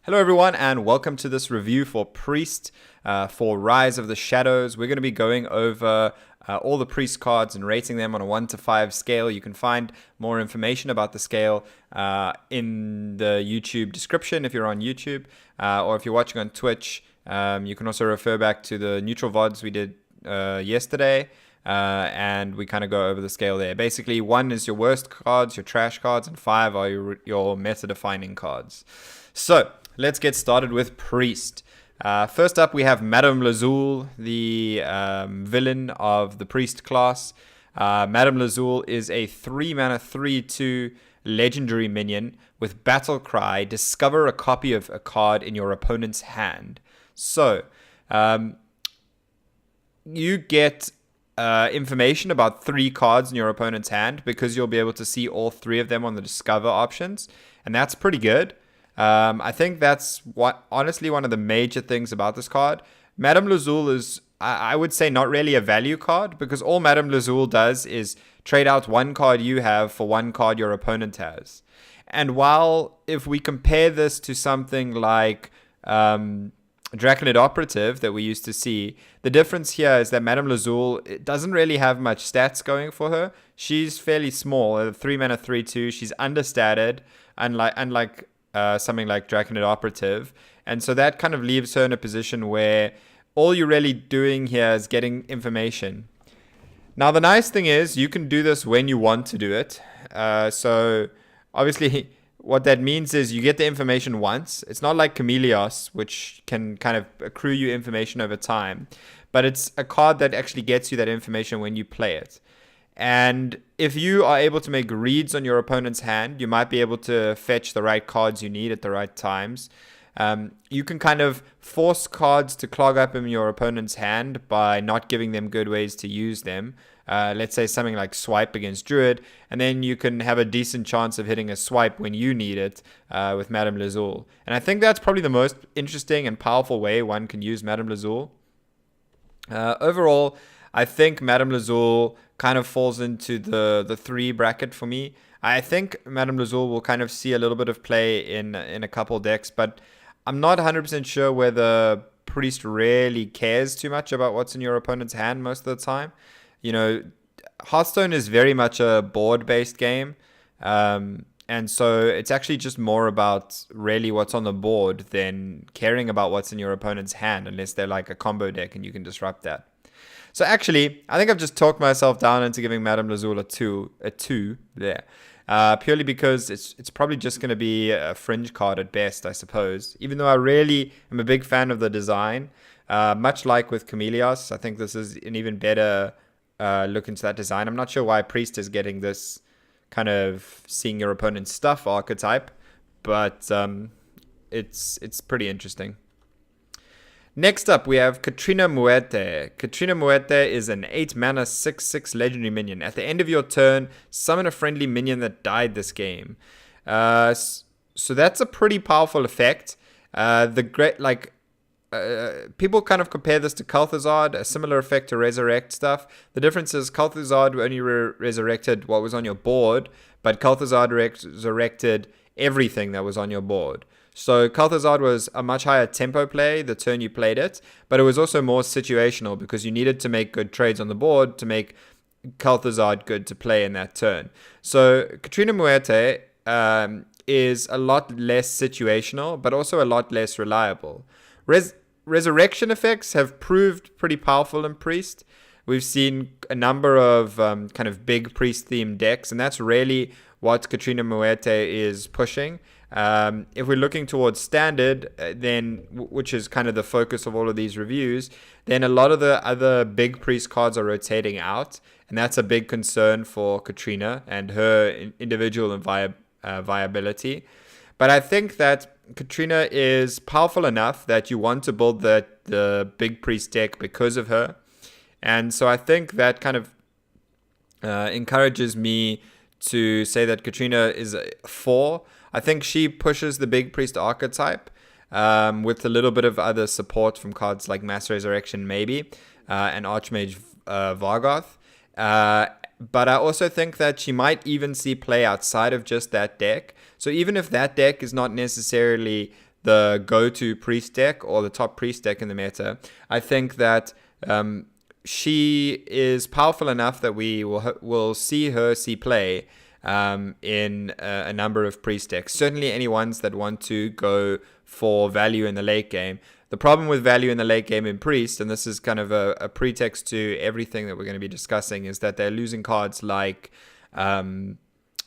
Hello everyone and welcome to this review for Priest for Rise of the Shadows. We're going to be going over all the Priest cards and rating them on a 1 to 5 scale. You can find more information about the scale in the YouTube description if you're on YouTube, or if you're watching on Twitch. You can also refer back to the neutral VODs we did yesterday, and we kind of go over the scale there. Basically, 1 is your worst cards, your trash cards, and 5 are your meta-defining cards. So, let's get started with Priest. First up, we have Madame Lazuli, the villain of the Priest class. Madame Lazuli is a 3-mana 3/2 legendary minion with Battle Cry. Discover a copy of a card in your opponent's hand. So, you get information about 3 cards in your opponent's hand because you'll be able to see all 3 of them on the Discover options, and that's pretty good. I think that's honestly one of the major things about this card. Madame Lazuli is, I would say, not really a value card because all Madame Lazuli does is trade out 1 card you have for 1 card your opponent has. And while if we compare this to something like Draconid Operative that we used to see, the difference here is that Madame Lazuli doesn't really have much stats going for her. She's fairly small, a 3-mana 3/2. She's understated, unlike something like Draconid Operative, and so that kind of leaves her in a position where all you're really doing here is getting information. Now the nice thing is you can do this when you want to do it, so obviously what that means is you get the information once. It's not like Chameleos, which can kind of accrue you information over time, but it's a card that actually gets you that information when you play it. And if you are able to make reads on your opponent's hand, you might be able to fetch the right cards you need at the right times. You can kind of force cards to clog up in your opponent's hand by not giving them good ways to use them. Let's say something like Swipe against Druid, and then you can have a decent chance of hitting a Swipe when you need it with Madame Lazuli. And I think that's probably the most interesting and powerful way one can use Madame Lazuli. Overall, I think Madame Lazuli kind of falls into the 3 bracket for me. I think Madame Lazuli will kind of see a little bit of play in a couple decks, but I'm not 100% sure whether Priest really cares too much about what's in your opponent's hand most of the time. You know, Hearthstone is very much a board-based game, and so it's actually just more about really what's on the board than caring about what's in your opponent's hand, unless they're like a combo deck and you can disrupt that. So actually, I think I've just talked myself down into giving Madame Lazuli a 2 there. Purely because it's probably just going to be a Fringe card at best, I suppose. Even though I really am a big fan of the design. Much like with Chameleos, I think this is an even better look into that design. I'm not sure why Priest is getting this kind of seeing your opponent's stuff archetype, but it's pretty interesting. Next up, we have Katrina Muerte. Katrina Muerte is an 8-mana 6/6 legendary minion. At the end of your turn, summon a friendly minion that died this game. So that's a pretty powerful effect. People kind of compare this to Kalthazard, a similar effect to Resurrect stuff. The difference is Kalthazard only resurrected what was on your board, but Kalthazard resurrected everything that was on your board. So Kalthazard was a much higher tempo play the turn you played it, but it was also more situational because you needed to make good trades on the board to make Kalthazard good to play in that turn. So Katrina Muerte is a lot less situational, but also a lot less reliable. Resurrection effects have proved pretty powerful in Priest. We've seen a number of kind of big Priest-themed decks, and that's really what Katrina Muerte is pushing. If we're looking towards Standard, then which is kind of the focus of all of these reviews, then a lot of the other big Priest cards are rotating out, and that's a big concern for Katrina and her individual viability. But I think that Katrina is powerful enough that you want to build the big Priest deck because of her, and so I think that kind of encourages me to say that Katrina is a 4. I think she pushes the big Priest archetype with a little bit of other support from cards like Mass Resurrection maybe, and Archmage Vargoth. But I also think that she might even see play outside of just that deck. So even if that deck is not necessarily the go-to priest deck or the top priest deck in the meta. I think that she is powerful enough that we will see her see play in a number of priest decks. Certainly any ones that want to go for value in the late game. The problem with value in the late game in priest, and this is kind of a pretext to everything that we're going to be discussing, is that they're losing cards like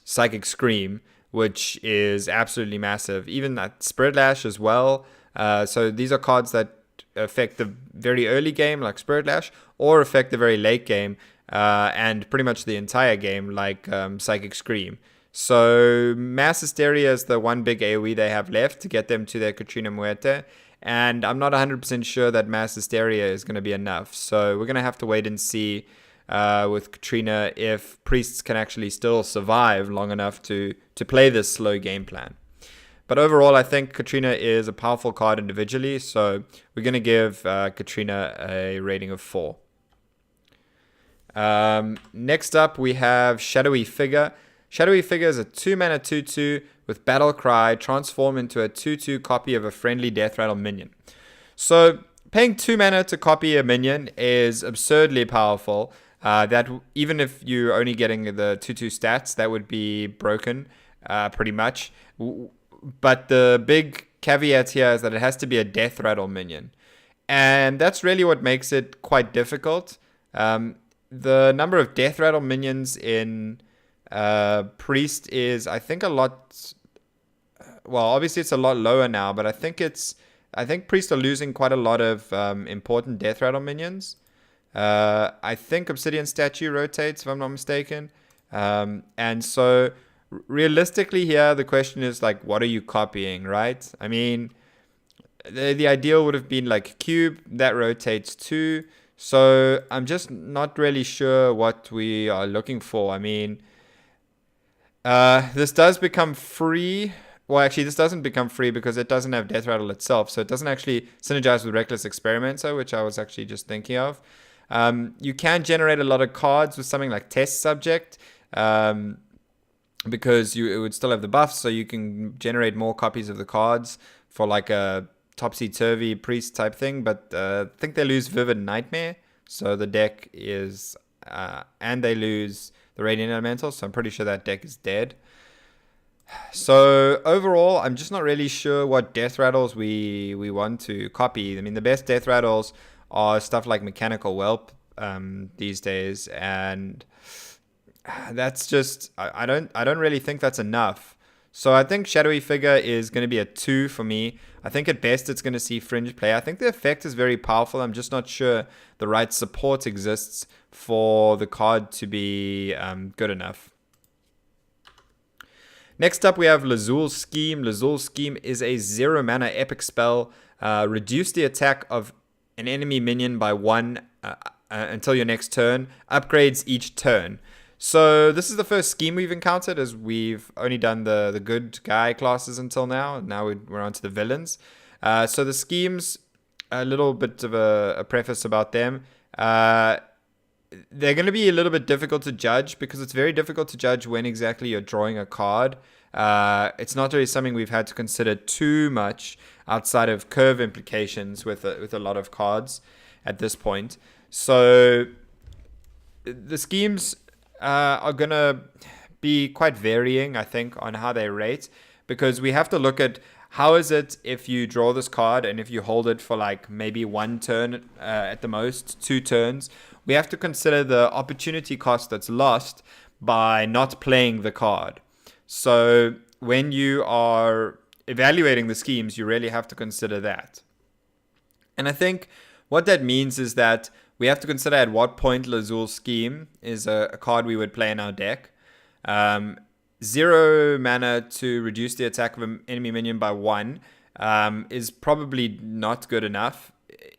Psychic Scream, which is absolutely massive. Even that Spirit Lash as well. So these are cards that affect the very early game, like Spirit Lash, or affect the very late game, and pretty much the entire game, like Psychic Scream. So Mass Hysteria is the one big AoE they have left to get them to their Katrina Muerte. And I'm not 100% sure that Mass Hysteria is going to be enough. So we're going to have to wait and see with Katrina if priests can actually still survive long enough to play this slow game plan. But overall, I think Katrina is a powerful card individually. So we're going to give Katrina a rating of 4. Next up, we have Shadowy Figure. Shadowy Figure is a 2-mana 2/2 with Battle Cry, transform into a 2/2 copy of a friendly Death Rattle minion. So paying 2 mana to copy a minion is absurdly powerful. That even if you're only getting the 2/2 stats, that would be broken pretty much. But the big caveat here is that it has to be a Death Rattle minion. And that's really what makes it quite difficult. The number of Death Rattle minions in Priest is, I think, a lot. Well, obviously it's a lot lower now, but I think Priest are losing quite a lot of important Death Rattle minions. I think Obsidian Statue rotates, if I'm not mistaken. And so realistically here, the question is like, what are you copying, right? I mean, the ideal would have been like Cube that rotates too. So I'm just not really sure what we are looking for. I mean, this does become free. Well, actually, this doesn't become free because it doesn't have Death Rattle itself. So it doesn't actually synergize with Reckless Experimenter, which I was actually just thinking of. You can generate a lot of cards with something like Test Subject, because it would still have the buffs, so you can generate more copies of the cards for like a topsy-turvy priest type thing. But I think they lose Vivid Nightmare, so the deck is... and they lose the Radiant Elemental, so I'm pretty sure that deck is dead. So overall, I'm just not really sure what Death Rattles we want to copy. I mean, the best Death Rattles are stuff like Mechanical Whelp these days, and that's just I don't really think that's enough. So I think Shadowy Figure is going to be a 2 for me. I think at best it's going to see Fringe play. I think the effect is very powerful. I'm just not sure the right support exists for the card to be good enough. Next up, we have Lazuli Scheme. Lazuli Scheme is a 0-mana epic spell. Reduce the attack of an enemy minion by 1 until your next turn. Upgrades each turn. So this is the first scheme we've encountered, as we've only done the good guy classes until now. Now we're on to the villains. So the schemes, a little bit of a preface about them. They're going to be a little bit difficult to judge because it's very difficult to judge when exactly you're drawing a card. It's not really something we've had to consider too much outside of curve implications with a lot of cards at this point. So the schemes are going to be quite varying, I think, on how they rate, because we have to look at how is it if you draw this card and if you hold it for like maybe 1 turn at the most, 2 turns. We have to consider the opportunity cost that's lost by not playing the card. So when you are evaluating the schemes, you really have to consider that. And I think what that means is that we have to consider at what point Lazuli Scheme is a card we would play in our deck. 0 mana to reduce the attack of an enemy minion by 1 is probably not good enough.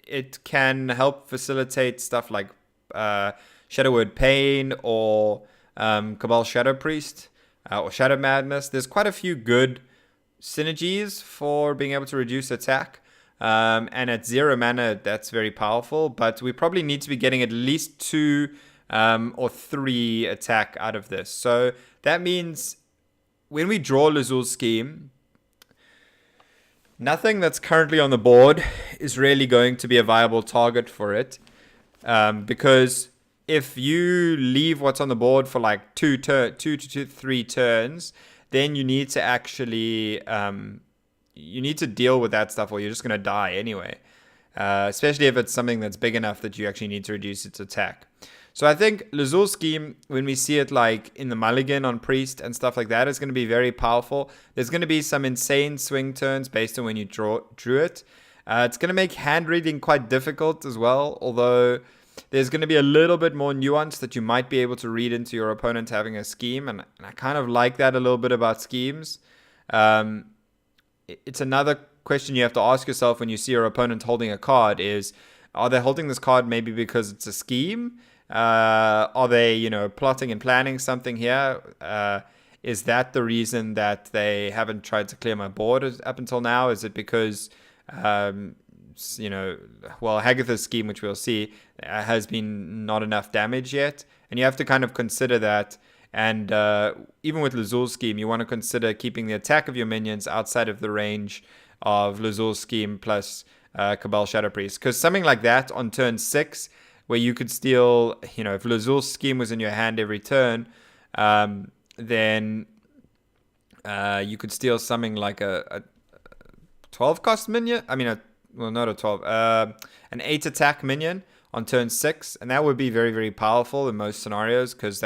It can help facilitate stuff like Shadow Word Pain or Cabal Shadow Priest or Shadow Madness. There's quite a few good synergies for being able to reduce attack. And at 0 mana, that's very powerful. But we probably need to be getting at least 2 or 3 attack out of this. So that means when we draw Lazuli Scheme, Nothing that's currently on the board is really going to be a viable target for it, because if you leave what's on the board for like two to 3 turns, then you need to actually you need to deal with that stuff, or you're just going to die anyway. Especially if it's something that's big enough that you actually need to reduce its attack. So I think Lazuli scheme, when we see it like in the mulligan on priest and stuff like that, is going to be very powerful. There's going to be some insane swing turns based on when you drew it. It's going to make hand reading quite difficult as well, although there's going to be a little bit more nuance that you might be able to read into your opponent having a scheme, and I kind of like that a little bit about schemes. It's another question you have to ask yourself when you see your opponent holding a card is, are they holding this card maybe because it's a scheme? Are they, plotting and planning something here? Is that the reason that they haven't tried to clear my board up until now? Is it because, Hagatha's scheme, which we'll see, has been not enough damage yet? And you have to kind of consider that. And even with Lazuli's scheme, you want to consider keeping the attack of your minions outside of the range of Lazuli's scheme plus Cabal Shadow Priest. Because something like that on turn 6, where you could steal, if Lazuli's scheme was in your hand every turn, then you could steal something like a 12 cost minion. I mean, not a 12, an 8 attack minion on turn 6. And that would be very, very powerful in most scenarios, because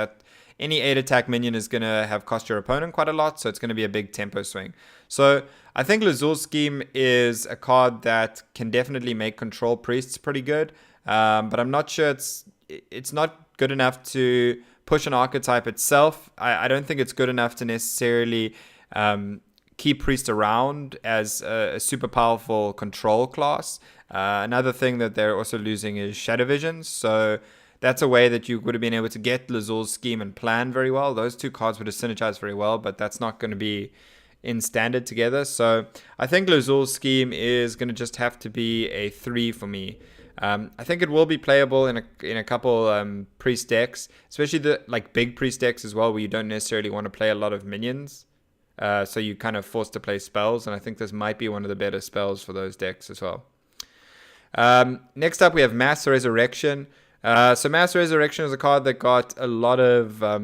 any 8 attack minion is going to have cost your opponent quite a lot, so it's going to be a big tempo swing. So I think Lazuli's scheme is a card that can definitely make control priests pretty good, but I'm not sure it's not good enough to push an archetype itself. I don't think it's good enough to necessarily keep priest around as a super powerful control class. Another thing that they're also losing is Shadow Visions, so that's a way that you would have been able to get Lazuli's scheme and plan very well. Those two cards would have synergized very well, but that's not going to be in standard together. So I think Lazuli's scheme is going to just have to be a 3 for me. I think it will be playable in a couple priest decks, especially the big priest decks as well, where you don't necessarily want to play a lot of minions. So you kind of forced to play spells, and I think this might be one of the better spells for those decks as well. Next up, we have Mass Resurrection. So Mass Resurrection is a card that got a lot of, I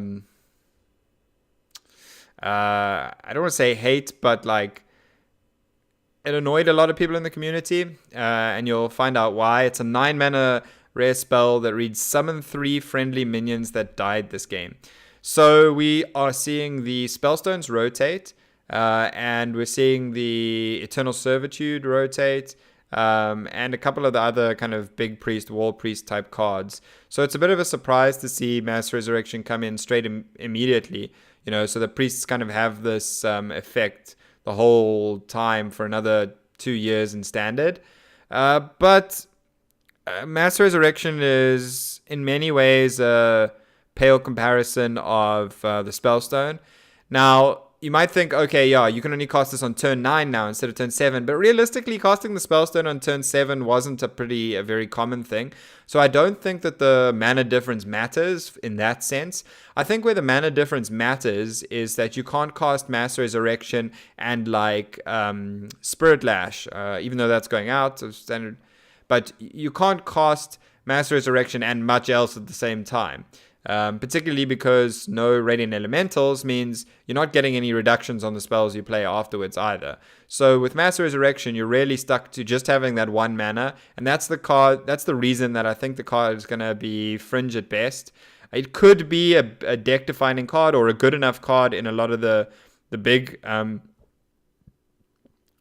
don't want to say hate, but it annoyed a lot of people in the community, and you'll find out why. It's a 9 mana rare spell that reads summon 3 friendly minions that died this game. So we are seeing the Spellstones rotate, and we're seeing the Eternal Servitude rotate, and a couple of the other kind of big priest, wall priest type cards. So it's a bit of a surprise to see Mass Resurrection come in straight immediately. So the priests kind of have this effect the whole time for another 2 years in standard. But Mass Resurrection is in many ways a pale comparison of the Spellstone. Now, you might think, okay, yeah, you can only cast this on turn 9 now instead of turn 7. But realistically, casting the Spellstone on turn 7 wasn't a very common thing. So I don't think that the mana difference matters in that sense. I think where the mana difference matters is that you can't cast Mass Resurrection and Spirit Lash, even though that's going out of standard. But you can't cast Mass Resurrection and much else at the same time. Particularly because no Radiant Elementals means you're not getting any reductions on the spells you play afterwards either. So with Mass Resurrection, you're really stuck to just having that 1 mana, and that's the reason that I think the card is going to be Fringe at best. It could be a deck-defining card or a good enough card in a lot of the big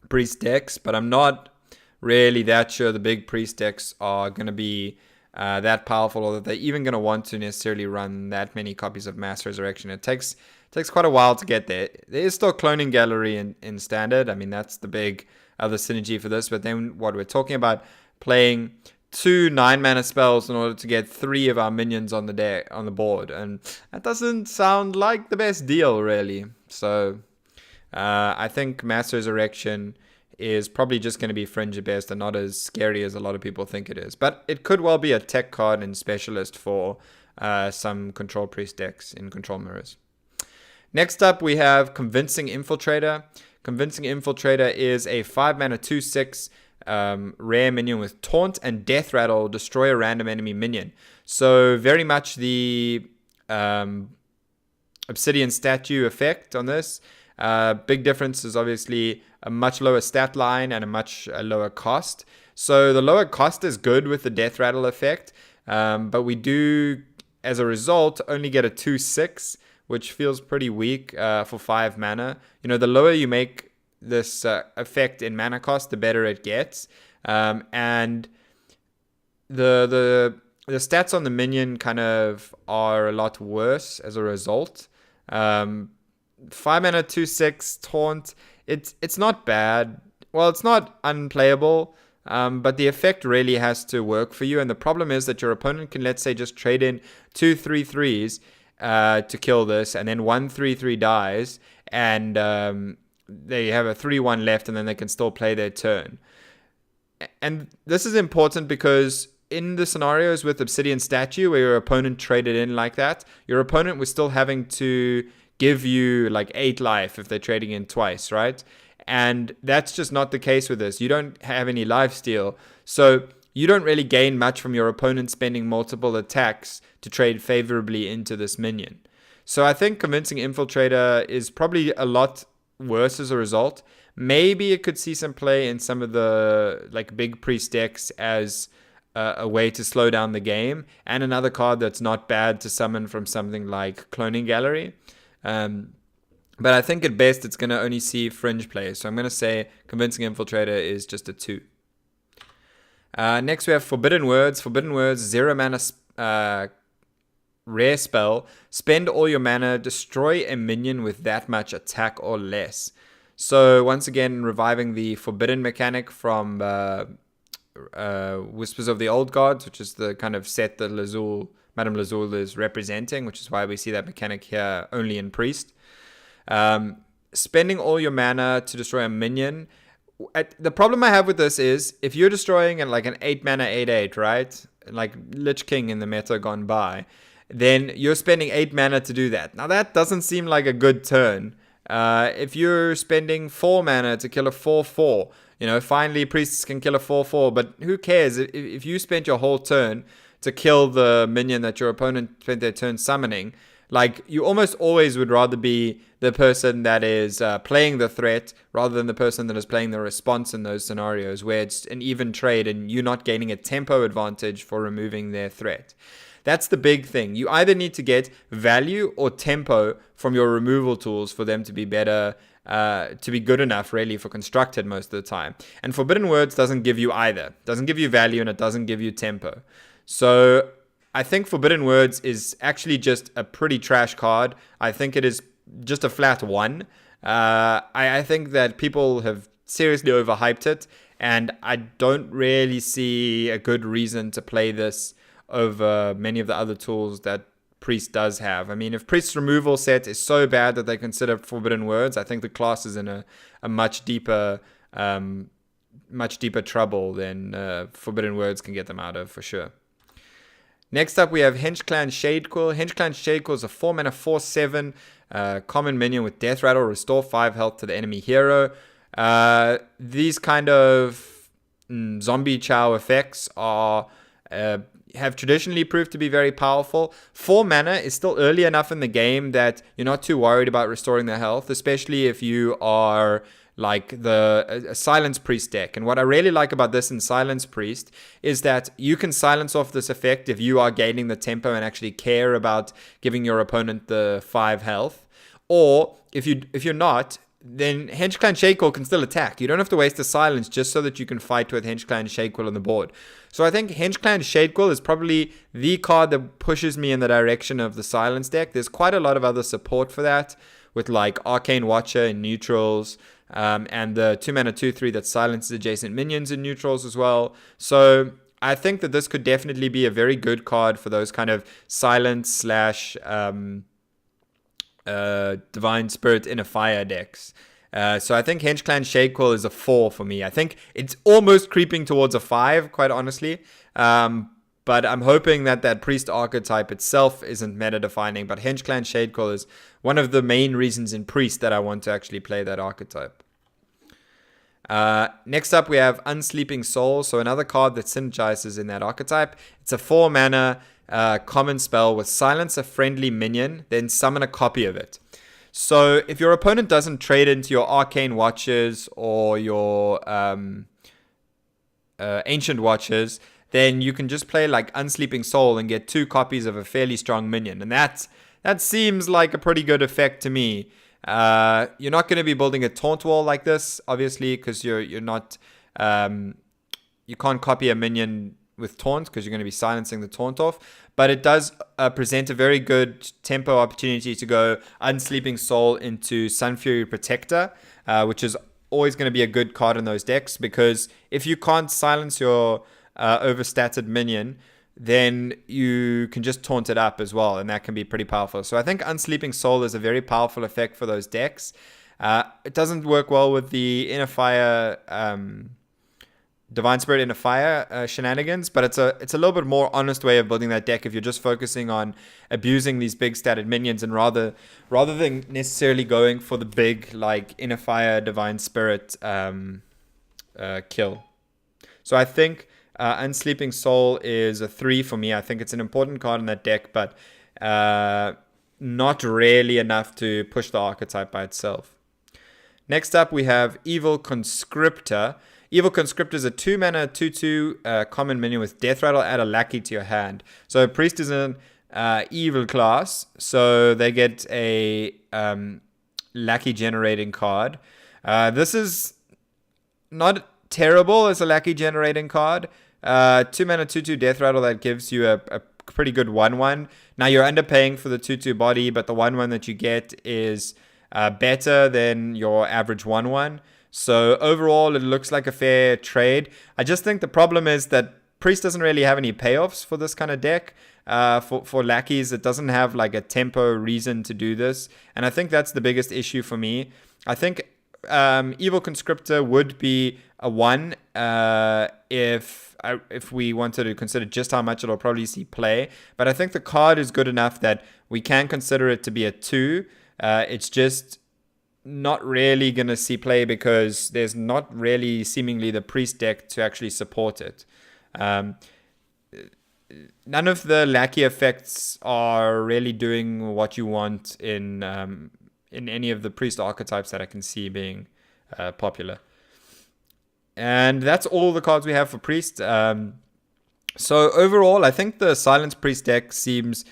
priest decks, but I'm not really that sure the big priest decks are going to be that powerful, or that they're even going to want to necessarily run that many copies of Mass Resurrection. It takes quite a while to get there. There is still Cloning Gallery in Standard. I mean, that's the big other synergy for this. But then what we're talking about, playing 2 9-mana spells in order to get 3 of our minions on the board. And that doesn't sound like the best deal, really. So I think Mass Resurrection is probably just going to be Fringe at best and not as scary as a lot of people think it is. But it could well be a tech card and specialist for some Control Priest decks in Control Mirrors. Next up, we have Convincing Infiltrator. Convincing Infiltrator is a 5 mana 2/6 rare minion with Taunt and Death Rattle, destroy a random enemy minion. So very much the Obsidian Statue effect on this. Big difference is obviously a much lower stat line and a much lower cost. So the lower cost is good with the Death Rattle effect, but we do, as a result, only get a 2/6, which feels pretty weak for 5 mana. You know, the lower you make this effect in mana cost, the better it gets. And the stats on the minion kind of are a lot worse as a result. 5 mana 2/6 Taunt, it's not bad. Well, it's not unplayable, but the effect really has to work for you. And the problem is that your opponent can, let's say, just trade in 2 3/3s to kill this, and then 1 3/3 dies, and they have a 3/1 left, and then they can still play their turn. And this is important because in the scenarios with Obsidian Statue where your opponent traded in like that, your opponent was still having to give you like 8 life if they're trading in twice, right? And that's just not the case with this. You don't have any lifesteal, so you don't really gain much from your opponent spending multiple attacks to trade favorably into this minion. So I think Convincing Infiltrator is probably a lot worse as a result. Maybe it could see some play in some of the like big priest decks as a way to slow down the game, and another card that's not bad to summon from something like Cloning Gallery. But I think at best it's going to only see Fringe play. So I'm going to say Convincing Infiltrator is just a 2. Next we have Forbidden Words. Forbidden Words, 0 mana rare spell. Spend all your mana, destroy a minion with that much attack or less. So once again, reviving the Forbidden mechanic from Whispers of the Old Gods, which is the kind of set that Madame Lazuli is representing, which is why we see that mechanic here only in Priest. Spending all your mana to destroy a minion. The problem I have with this is if you're destroying like an 8 mana 8/8, right? Like Lich King in the meta gone by, then you're spending 8 mana to do that. Now that doesn't seem like a good turn. If you're spending 4 mana to kill a 4/4, you know, finally priests can kill a 4/4, but who cares if you spent your whole turn to kill the minion that your opponent spent their turn summoning? Like, you almost always would rather be the person that is playing the threat rather than the person that is playing the response in those scenarios where it's an even trade and you're not gaining a tempo advantage for removing their threat. That's the big thing. You either need to get value or tempo from your removal tools for them to be better, to be good enough, really, for constructed most of the time. And Forbidden Words doesn't give you either. It doesn't give you value and it doesn't give you tempo. So I think Forbidden Words is actually just a pretty trash card. I think it is just a flat 1. I think that people have seriously overhyped it, and I don't really see a good reason to play this over many of the other tools that Priest does have. I mean, if Priest's removal set is so bad that they consider Forbidden Words, I think the class is in a much deeper trouble than Forbidden Words can get them out of, for sure. Next up, we have Hench Clan Shadequill. Hench Clan Shadequill is a 4 mana 4/7 common minion with Death Rattle, restore 5 health to the enemy hero. These kind of zombie chow effects are have traditionally proved to be very powerful. 4 mana is still early enough in the game that you're not too worried about restoring their health, especially if you are like a Silence Priest deck. And what I really like about this in Silence Priest is that you can silence off this effect if you are gaining the tempo and actually care about giving your opponent the 5 health. Or if you're not, then Hench Clan Shadequill can still attack. You don't have to waste a silence just so that you can fight with Hench Clan Shadequill on the board. So I think Hench Clan Shadequill is probably the card that pushes me in the direction of the silence deck. There's quite a lot of other support for that, with like Arcane Watcher in neutrals, and the 2 mana 2/3 that silences adjacent minions in neutrals as well. So I think that this could definitely be a very good card for those kind of silence / Divine Spirit in a fire decks. So I think Hench Clan Shadequill is a 4 for me. I think it's almost creeping towards a 5, quite honestly. But I'm hoping that Priest archetype itself isn't meta-defining. But Hench Clan Shadequill is one of the main reasons in Priest that I want to actually play that archetype. Next up, we have Unsleeping Souls, so another card that synergizes in that archetype. It's a 4-mana common spell with silence a friendly minion, then summon a copy of it. So if your opponent doesn't trade into your Arcane Watchers or your Ancient Watchers, then you can just play like Unsleeping Soul and get 2 copies of a fairly strong minion. And that seems like a pretty good effect to me. You're not going to be building a taunt wall like this, obviously, because you're not you can't copy a minion with taunt because you're going to be silencing the taunt off. But it does present a very good tempo opportunity to go Unsleeping Soul into Sunfury Protector, which is always going to be a good card in those decks, because if you can't silence your overstatted minion, then you can just taunt it up as well, and that can be pretty powerful. So I think Unsleeping Soul is a very powerful effect for those decks. It doesn't work well with the Inner Fire, Divine Spirit Inner Fire shenanigans, but it's a little bit more honest way of building that deck if you're just focusing on abusing these big statted minions, and rather than necessarily going for the big like Inner Fire Divine Spirit kill. So I think Unsleeping Soul is a 3 for me. I think it's an important card in that deck, but not really enough to push the archetype by itself. Next up, we have Evil Conscriptor. Evil Conscriptor is a 2-mana 2/2 common minion with Death Rattle. Add a Lackey to your hand. So Priest is an evil class, so they get a Lackey generating card. This is not terrible as a Lackey generating card. 2-mana 2/2 Death Rattle that gives you a pretty good 1/1. Now you're underpaying for the 2/2 body, but the 1/1 that you get is better than your average 1/1. So overall, it looks like a fair trade. I just think the problem is that Priest doesn't really have any payoffs for this kind of deck. For lackeys, it doesn't have like a tempo reason to do this, and I think that's the biggest issue for me. I think Evil Conscriptor would be a 1 if we wanted to consider just how much it'll probably see play. But I think the card is good enough that we can consider it to be a 2. It's just not really going to see play because there's not really seemingly the Priest deck to actually support it. None of the lackey effects are really doing what you want in any of the Priest archetypes that I can see being popular. And that's all the cards we have for Priest. So overall, I think the Silence Priest deck seems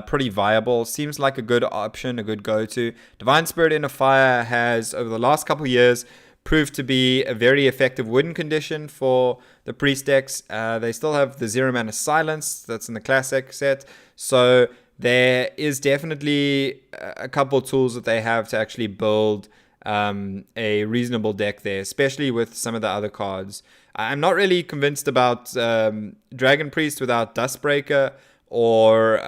pretty viable. Seems like a good option, a good go-to. Divine Spirit Inner Fire has, over the last couple of years, proved to be a very effective win condition for the Priest decks. They still have the 0-mana Silence that's in the Classic set. So there is definitely a couple tools that they have to actually build a reasonable deck there, especially with some of the other cards. I'm not really convinced about Dragon Priest without Dustbreaker, or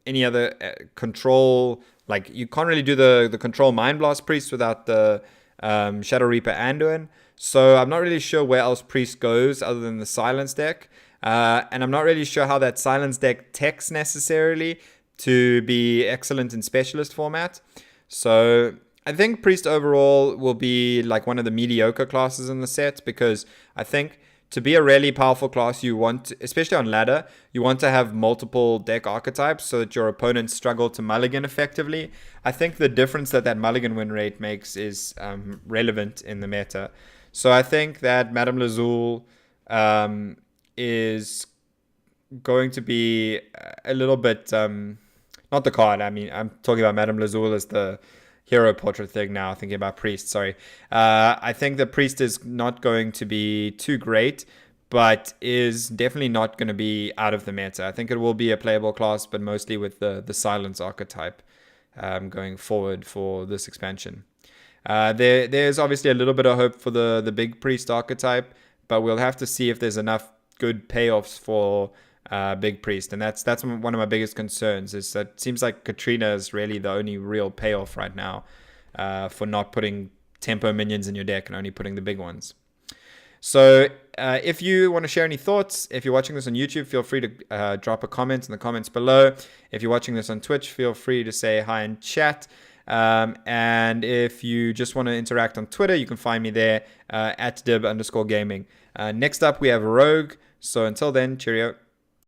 any other control. Like, you can't really do the control Mind Blast Priest without the Shadow Reaper Anduin. So I'm not really sure where else Priest goes other than the Silence deck. And I'm not really sure how that Silence deck techs necessarily to be excellent in Specialist format. So I think Priest overall will be like one of the mediocre classes in the set, because I think to be a really powerful class, you want, especially on ladder, you want to have multiple deck archetypes so that your opponents struggle to mulligan effectively. I think the difference that mulligan win rate makes is relevant in the meta. So I think that Madame Lazuli is going to be a little bit, not the card, I mean, I'm talking about Madame Lazuli as the hero portrait thing now, thinking about Priest, sorry. I think the Priest is not going to be too great, but is definitely not going to be out of the meta. I think it will be a playable class, but mostly with the Silence archetype going forward for this expansion. There's obviously a little bit of hope for the big Priest archetype, but we'll have to see if there's enough good payoffs for Big Priest, and that's one of my biggest concerns. Is that it seems like Katrina is really the only real payoff right now for not putting tempo minions in your deck and only putting the big ones. So if you want to share any thoughts, if you're watching this on YouTube, feel free to drop a comment in the comments below. If you're watching this on Twitch, feel free to say hi in chat. And if you just want to interact on Twitter, you can find me there at dib_gaming. Next up, we have Rogue. So until then, cheerio.